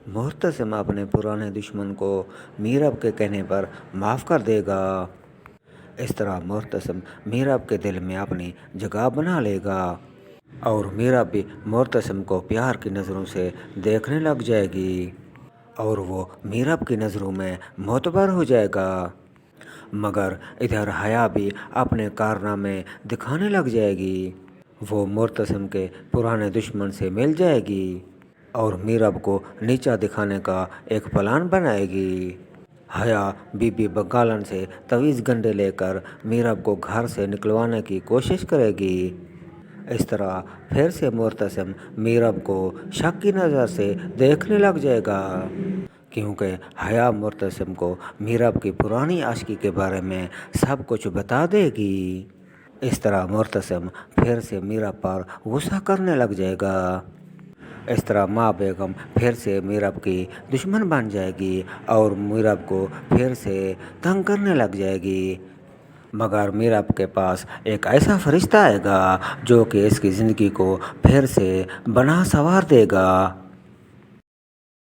محتسم اپنے پرانے دشمن کو میراب کے کہنے پر معاف کر دے گا۔ اس طرح محتسم میراب کے دل میں اپنی جگہ بنا لے گا اور میراب بھی محتسم کو پیار کی نظروں سے دیکھنے لگ جائے گی اور وہ میراب کی نظروں میں معتبر ہو جائے گا۔ مگر ادھر حیا بھی اپنے کارنامے دکھانے لگ جائے گی۔ وہ محتسم کے پرانے دشمن سے مل جائے گی اور میراب کو نیچا دکھانے کا ایک پلان بنائے گی۔ حیا بی بی بگالن سے تعویذ گنڈے لے کر میراب کو گھر سے نکلوانے کی کوشش کرے گی۔ اس طرح پھر سے محتسم میراب کو شک کی نظر سے دیکھنے لگ جائے گا، کیونکہ حیا محتسم کو میراب کی پرانی عاشقی کے بارے میں سب کچھ بتا دے گی۔ اس طرح محتسم پھر سے میراب پر غصہ کرنے لگ جائے گا۔ اس طرح ماں بیگم پھر سے میراب کی دشمن بن جائے گی اور میراب کو پھر سے تنگ کرنے لگ جائے گی۔ مگر میراب کے پاس ایک ایسا فرشتہ آئے گا جو کہ اس کی زندگی کو پھر سے بنا سنوار دے گا۔